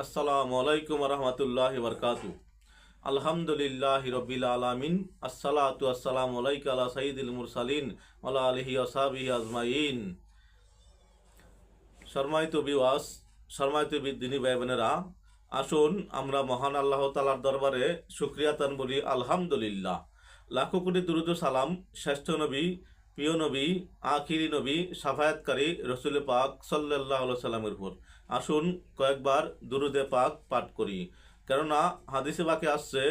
আসসালামু আলাইকুম রহমতুল্লাহি বরকাতু। আলহামদুলিল্লাহি রব্বিল আলামিন। আসসালাতু আসসালামু আলাইকা আলা সাইয়্যিদিল মুরসালিন ওয়া আলিহি ওয়া সাহবিহি আজমাইন। সম্মানিত বিওয়াস, সম্মানিত দিনী ভাই বোনেরা, আসুন আমরা মহান আল্লাহ তাআলার দরবারে শুকরিয়াতান বলি আলহামদুলিল্লাহ। লাখো কোটি দুরূদ ও সালাম শ্রেষ্ঠ নবী, প্রিয় নবী, আখিরি নবী, শাফায়াতকারী রসুল পাক সাল্লাল্লাহু আলাইহি সাল্লামের উপর। আসুন কয়েকবার দুরুদে পাক পাঠ করি, কেননা হাদিসে বাকে আসছে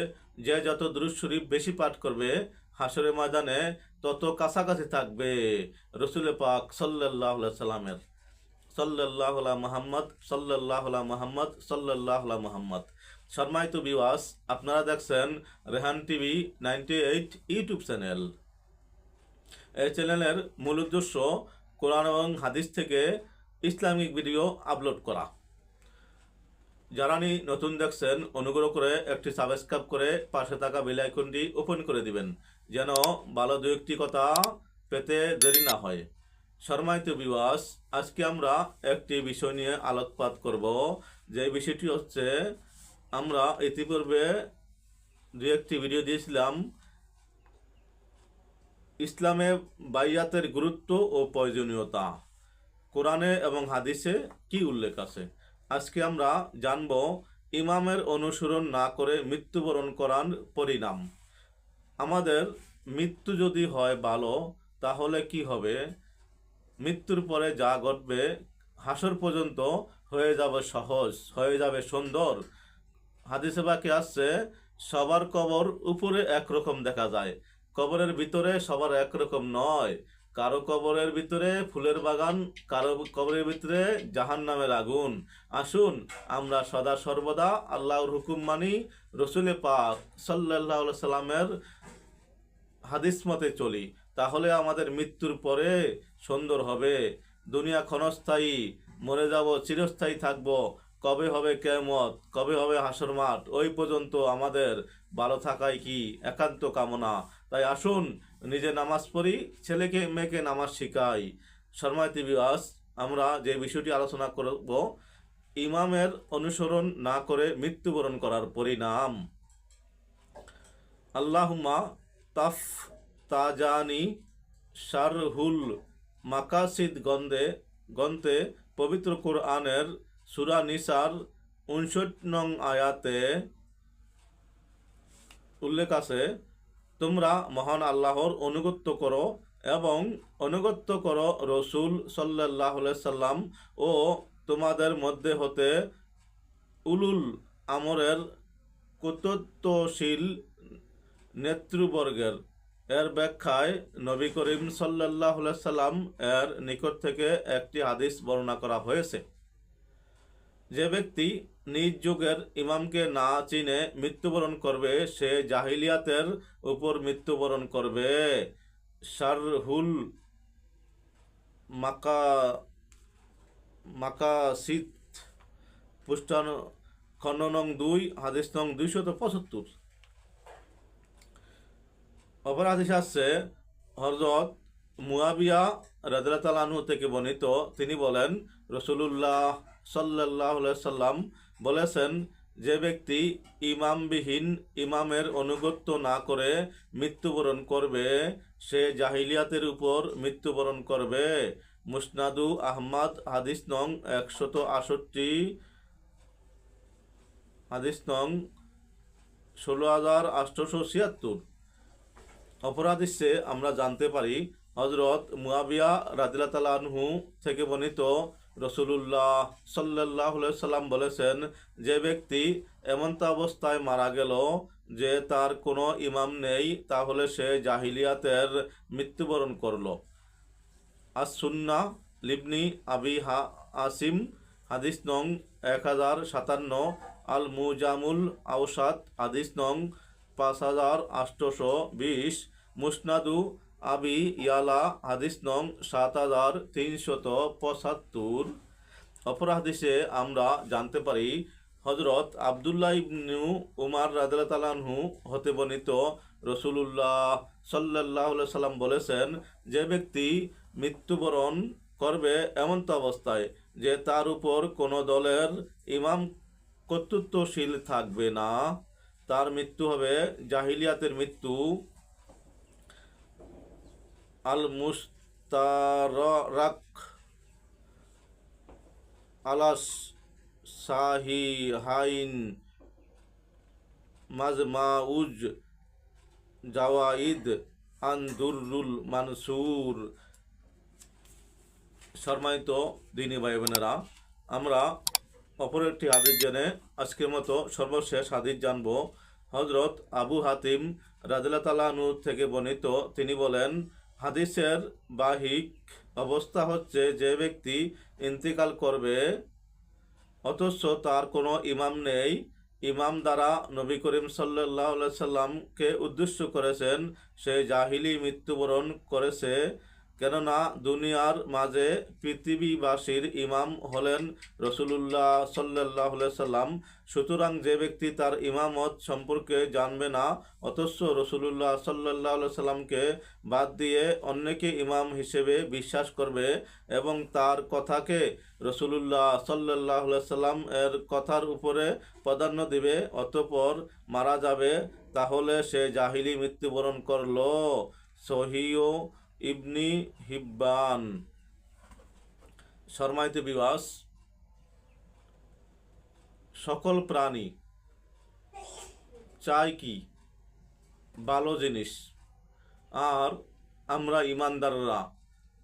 যে যত দুরূদ শরীফ বেশি পাঠ করবে হাসরের ময়দানে তত কাছাকাছি থাকবে রসুল পাক সাল্লাল্লাহু আলাইহি সাল্লামের। সাল্লাল্লাহু আলা মুহাম্মদ, সাল্লাল্লাহু আলা মুহাম্মদ, সাল্লাল্লাহু আলা মুহাম্মদ। সম্মানিত বিওয়াস, আপনারা দেখছেন রেহান টিভি 98 ইউটিউব চ্যানেল। এই চ্যানেলের মূল উদ্দেশ্য কোরআন এবং হাদিস থেকে ইসলামিক ভিডিও আপলোড করা। যারা নতুন দেখছেন অনুগ্রহ করে একটি সাবস্ক্রাইব করে পাশে থাকা বেল আইকনটি ওপেন করে দিবেন, যেন ভালো দু একটি কথা পেতে দেরি না হয়। সম্মানিত বিওয়াস, আজকে আমরা একটি বিষয় নিয়ে আলোকপাত করব। যে বিষয়টি হচ্ছে, আমরা ইতিপূর্বে দু একটি ভিডিও দিয়েছিলাম ইসলামে বাইয়াতের গুরুত্ব ও প্রয়োজনীয়তা, কোরআনে এবং হাদিসে কি উল্লেখ আছে। আজকে আমরা জানব ইমামের অনুসরণ না করে মৃত্যুবরণ করার পরিণাম। আমাদের মৃত্যু যদি হয় ভালো, তাহলে কি হবে? মৃত্যুর পরে যা ঘটবে হাসর পর্যন্ত হয়ে যাবে সহজ, হয়ে যাবে সুন্দর। হাদিসে বাকি আসছে, সবার কবর উপরে একরকম দেখা যায়, কবরের ভিতরে সবার একরকম নয়। কারো কবরের ভিতরে ফুলের বাগান, কারো কবরের ভিতরে জাহান্নামের আগুন। আসুন আমরা সদা সর্বদা আল্লাহর হুকুম মানি, রসুল পাক সাল্লাল্লাহু আলাইহি সাল্লামের হাদিস মতে চলি, তাহলে আমাদের মৃত্যুর পরে সুন্দর হবে। দুনিয়া ক্ষণস্থায়ী, মরে যাব, চিরস্থায়ী থাকব। কবে হবে কিয়ামত, কবে হবে হাসর মাঠ, ওই পর্যন্ত আমাদের ভালো থাকাই কি একান্ত কামনা। তাই আসুন নিজে নামাজ পড়ি, ছেলেকে মেয়েকে নামাজ শিখাই। সম্মানিত বিওয়াস, আমরা যে বিষয়টি আলোচনা করব, ইমামের অনুসরণ না করে মৃত্যুবরণ করার পরিণাম। আল্লাহুম্মা তাফ তাজানি শারহুল মাকাসিদ গন্তে পবিত্র কোরআনের সূরা নিসার 59 নং আয়াতে উল্লেখ আছে, তোমরা মহান আল্লাহর অনুগত্য করো এবং অনুগত্য করো রসুল সাল্লাল্লাহু আলাইহি সাল্লাম ও তোমাদের মধ্যে হতে উলুল আমরের কর্তৃত্বশীল নেতৃবর্গের। এর ব্যাখ্যায় নবী করিম সাল্লাল্লাহু আলাইহি সাল্লাম এর নিকট থেকে একটি হাদিস বর্ণনা করা হয়েছে, যে ব্যক্তি নিজ যুগের ইমামকে না চিনে মৃত্যুবরণ করবে সে জাহিলিয়াতের উপর মৃত্যুবরণ করবে। শারহুল মাকাসিদ, পৃষ্ঠান খণ্ড নং 2, হাদিস নং 275। অপর হাদিস আসছে হযরত মুয়াবিয়া রাদিয়াল্লাহু আনহু থেকে বর্ণিত। তিনি বলেন, রাসূলুল্লাহ সাল্লাল্লাহু আলাইহি সাল্লাম বলেছেন, যে ব্যক্তি ইমামবিহীন ইমামের আনুগত্য না করে মৃত্যুবরণ করবে সে জাহিলিয়াতের উপর মৃত্যুবরণ করবে। মুসনাদু আহমদ, হাদিস নং 168, হাদিস নং 16876। অপর হাদিসে আমরা জানতে পারি, হযরত মুয়াবিয়া রাদিয়াল্লাহু আনহু থেকে বর্ণিত, রাসূলুল্লাহ সাল্লাল্লাহু আলাইহি সাল্লাম বলেছেন, যে ব্যক্তি এমনতা অবস্থায় মারা গেল যে তার কোনো ইমাম নেই, তাহলে সে জাহিলিয়াতের মৃত্যুবরণ করল। আস-সুন্নাহ লিবনি আবি আসিম, হাদিস নং 1057, আল মুজামুল আওসাত, হাদিস নং 5820, মুসনাদু আবি ইয়ালা, হাদিস নং 7375। অপর হাদিসে আমরা জানতে পারি, হযরত আব্দুল্লাহ ইবনু উমার রাদিয়াল্লাহু আনহু হতে বর্ণিত, রাসূলুল্লাহ সাল্লাল্লাহু আলাইহি সাল্লাম বলেছেন, যে ব্যক্তি মৃত্যুবরণ করবে এমন তো অবস্থায় যে তার উপর কোনো দলের ইমাম কর্তৃত্বশীল থাকবে না, তার মৃত্যু হবে জাহিলিয়াতের মৃত্যু। আল মুস্তারাক আলাস সাহিহাইন মাজমাউজ জাওয়াইদ আনদুরুল মানসুর। সম্মানিত দিনী ভাই বোনেরা, আমরা অপর একটি হাদিস জেনে আজকের মতো সর্বশেষ হাদিস জানব। হজরত আবু হাতিম রাদিয়াল্লাহু তাআলা আনহু থেকে বর্ণিত, তিনি বলেন, হাদিসের বাহিক অবস্থা হচ্ছে যে ব্যক্তি ইন্তিকাল করবে অথচ তার কোনো ইমাম নেই। ইমাম দ্বারা নবী করিম সাল্লাল্লাহু আলাইহি সাল্লামকে উদ্দেশ্য করেছেন, সে জাহিলি মৃত্যুবরণ করেছে, কেননা দুনিয়ার মাঝে পৃথিবীবাসীর ইমাম হলেন রসুলুল্লাহ সাল্লাল্লাহু আলাইহি সাল্লাম। সুতরাং যে ব্যক্তি তার ইমামত সম্পর্কে জানবে না অথচ রসুলুল্লাহ সাল্লাল্লাহু আলাইহি সাল্লামকে বাদ দিয়ে অন্যকে ইমাম হিসেবে বিশ্বাস করবে এবং তার কথাকে রসুলুল্লাহ সাল্লাল্লাহু আলাইহি সাল্লাম এর কথার উপরে প্রাধান্য দিবে, অতঃপর মারা যাবে, তাহলে সে জাহিলি মৃত্যুবরণ করলো। সহিহ ইবনি হিব্বান। সম্মানিত বিবাস, সকল প্রাণী চায় কি? ভালো জিনিস। আর আমরা ইমানদাররা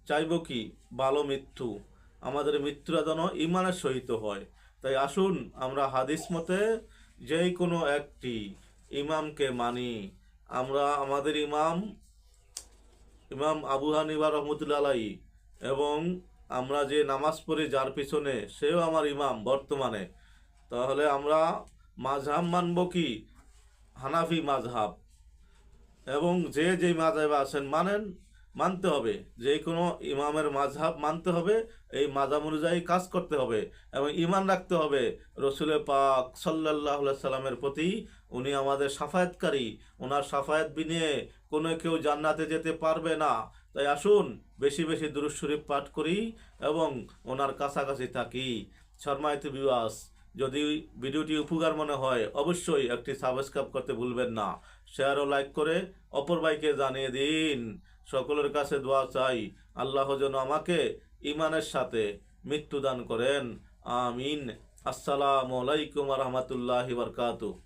চাইব কি? ভালো মৃত্যু। আমাদের মৃত্যুরা যেন ইমানের সহিত হয়। তাই আসুন আমরা হাদিস মতে যেই কোনো একটি ইমামকে মানি। আমরা আমাদের ইমাম আবু হানিফা রহমতুল্লাহ আলাইহি, এবং আমরা যে নামাজ পড়ি যার পিছনে, সেও আমার ইমাম বর্তমানে। তাহলে আমরা মাযহাব মানব কি? হানাফি মাযহাব। এবং যে যেই মাযহাবে আছেন মানতে হবে, যে কোনো ইমামের মাযহাব মানতে হবে, এই মাযহাব অনুযায়ী কাজ করতে হবে এবং ঈমান রাখতে হবে রসুল পাক সাল্লাল্লাহু আলাইহি সাল্লামের প্রতি। উনি আমাদের শাফায়াতকারী, ওনার শাফায়াত বিনিয়ে কোনো কেউ জান্নাতে যেতে পারবে না। তাই আসুন বেশি বেশি দুরূদ শরীফ পাঠ করি এবং ওনার কাছাকাছি থাকি। সম্মানিত ভিউয়ার্স, যদি ভিডিওটি উপকার মনে হয় অবশ্যই একটি সাবস্ক্রাইব করতে ভুলবেন না। শেয়ার ও লাইক করে অপর ভাইকে জানিয়ে দিন। সকলের কাছে দোয়া চাই, আল্লাহ যেন আমাকে ইমানের সাথে মৃত্যু দান করেন। আমিন। আসসালামু আলাইকুম ওয়া রাহমাতুল্লাহি ওয়া বারাকাতুহু।